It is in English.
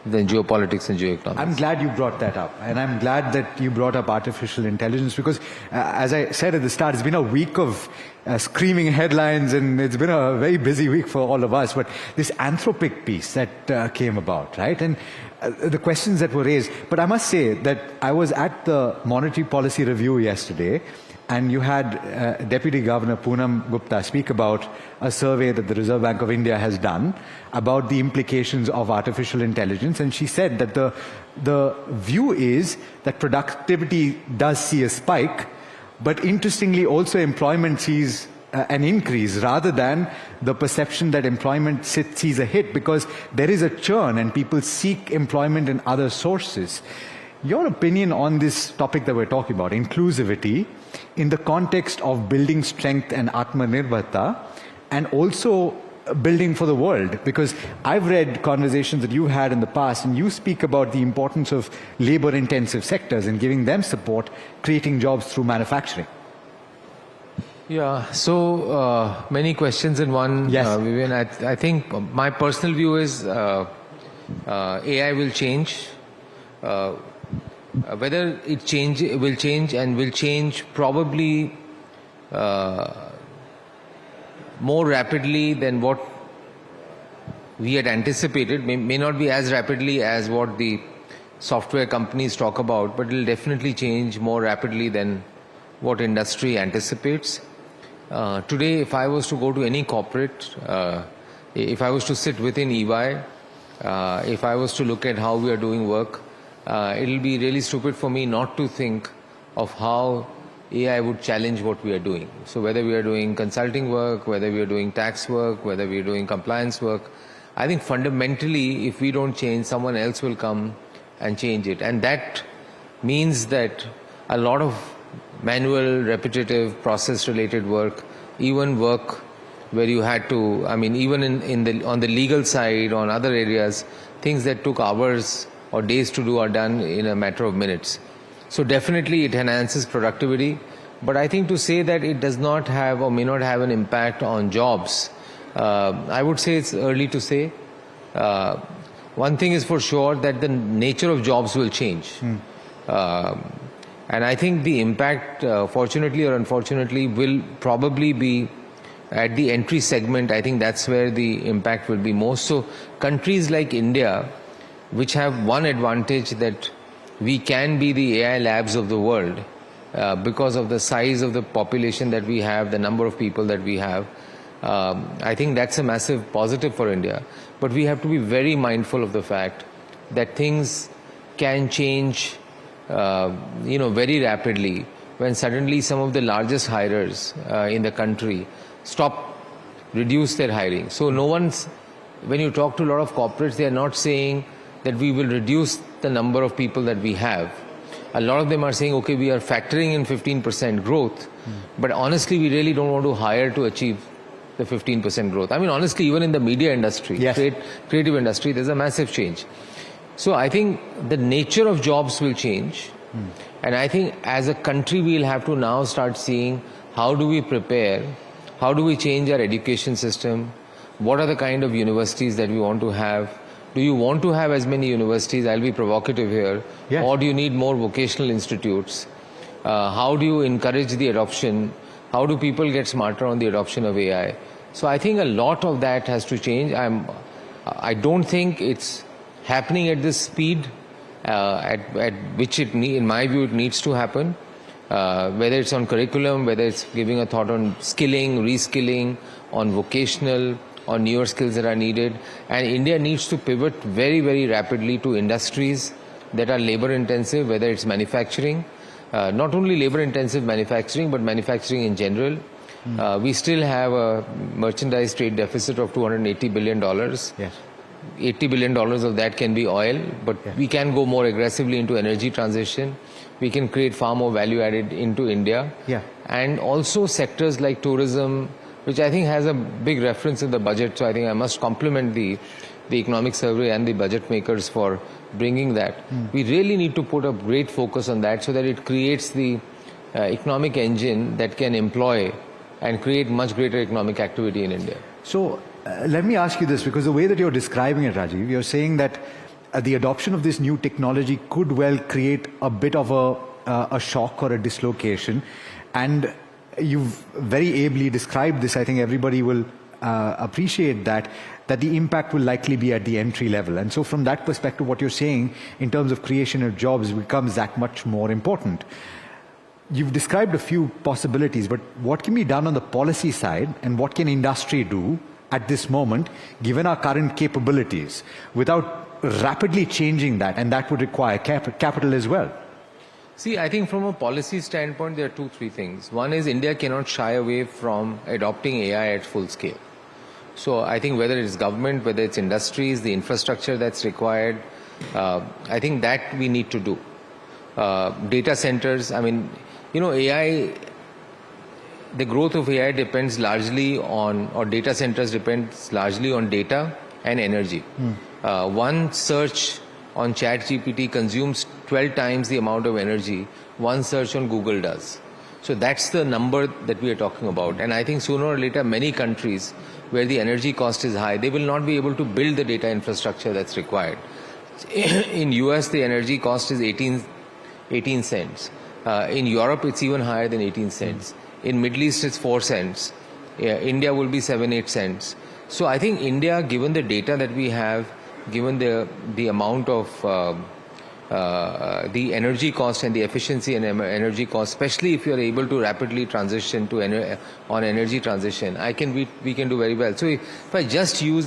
than geopolitics and geoeconomics. I'm glad you brought that up, and I'm glad that you brought up artificial intelligence because, as I said at the start, it's been a week of screaming headlines, and it's been a very busy week for all of us. But this Anthropic piece that came about, right, and the questions that were raised. But I must say that I was at the Monetary Policy Review yesterday, and you had Deputy Governor Poonam Gupta speak about a survey that the Reserve Bank of India has done about the implications of artificial intelligence. And she said that the view is that productivity does see a spike, but interestingly also employment sees an increase rather than the perception that employment sees a hit, because there is a churn and people seek employment in other sources. Your opinion on this topic that we're talking about, inclusivity, in the context of building strength and Atmanirbharta, and also building for the world? Because I've read conversations that you've had in the past, and you speak about the importance of labor-intensive sectors and giving them support, creating jobs through manufacturing. Yeah, so many questions in one, yes. Vivian. I think my personal view is AI will change. Whether it will change probably more rapidly than what we had anticipated. May not be as rapidly as what the software companies talk about, but it will definitely change more rapidly than what industry anticipates. Today, if I was to go to any corporate, if I was to sit within EY, if I was to look at how we are doing work, it'll be really stupid for me not to think of how AI would challenge what we are doing. So whether we are doing consulting work, whether we are doing tax work, whether we are doing compliance work, I think fundamentally, if we don't change, someone else will come and change it. And that means that a lot of manual, repetitive, process-related work, even work where you had to, I mean, even on the legal side, on other areas, things that took hours or days to do are done in a matter of minutes. So definitely it enhances productivity, but I think to say that it does not have or may not have an impact on jobs, I would say it's early to say. One thing is for sure, that the nature of jobs will change. And I think the impact, fortunately or unfortunately, will probably be at the entry segment. I think that's where the impact will be most. So countries like India, which have one advantage, that we can be the AI labs of the world because of the size of the population that we have, the number of people that we have. I think that's a massive positive for India. But we have to be very mindful of the fact that things can change very rapidly when suddenly some of the largest hirers in the country reduce their hiring. So when you talk to a lot of corporates, they are not saying that we will reduce the number of people that we have. A lot of them are saying, okay, we are factoring in 15% growth, but honestly, we really don't want to hire to achieve the 15% growth. I mean, honestly, even in the media industry, yes, creative industry, there's a massive change. So I think the nature of jobs will change. And I think as a country, we'll have to now start seeing how do we prepare, how do we change our education system, what are the kind of universities that we want to have. Do you want to have as many universities? I'll be provocative here. Yes. Or do you need more vocational institutes? How do you encourage the adoption? How do people get smarter on the adoption of AI? So I think a lot of that has to change. I don't think it's happening at this speed at which in my view, it needs to happen. Whether it's on curriculum, whether it's giving a thought on skilling, reskilling, on vocational, on newer skills that are needed. And India needs to pivot very, very rapidly to industries that are labor intensive, whether it's manufacturing, not only labor intensive manufacturing, but manufacturing in general. We still have a merchandise trade deficit of $280 billion. Yes. $80 billion of that can be oil, but we can go more aggressively into energy transition. We can create far more value added into India. And also sectors like tourism, which I think has a big reference in the budget. So I think I must compliment the economic survey and the budget makers for bringing that. We really need to put a great focus on that so that it creates the economic engine that can employ and create much greater economic activity in India. So let me ask you this, because the way that you're describing it, Rajiv, you're saying that the adoption of this new technology could well create a bit of a shock or a dislocation. And you've very ably described this. I think everybody will appreciate that the impact will likely be at the entry level. And so from that perspective, what you're saying in terms of creation of jobs becomes that much more important. You've described a few possibilities, but what can be done on the policy side and what can industry do at this moment, given our current capabilities, without rapidly changing that? And that would require capital as well. See, I think from a policy standpoint, there are 2-3 things. One is India cannot shy away from adopting AI at full scale. So I think whether it's government, whether it's industries, the infrastructure that's required, I think that we need to do. Data centers, I mean, AI, the growth of AI depends largely on, or data centers depends largely on data and energy. One search on ChatGPT consumes 12 times the amount of energy one search on Google does. So that's the number that we are talking about. And I think sooner or later, many countries where the energy cost is high, they will not be able to build the data infrastructure that's required. In US, the energy cost is 18 cents. In Europe, it's even higher than 18 cents. In Middle East, it's 4 cents. India will be 7-8 cents. So I think India, given the data that we have, given the amount of the energy cost and the efficiency and energy cost, especially if you are able to rapidly transition to on energy transition, we can do very well. So if I just use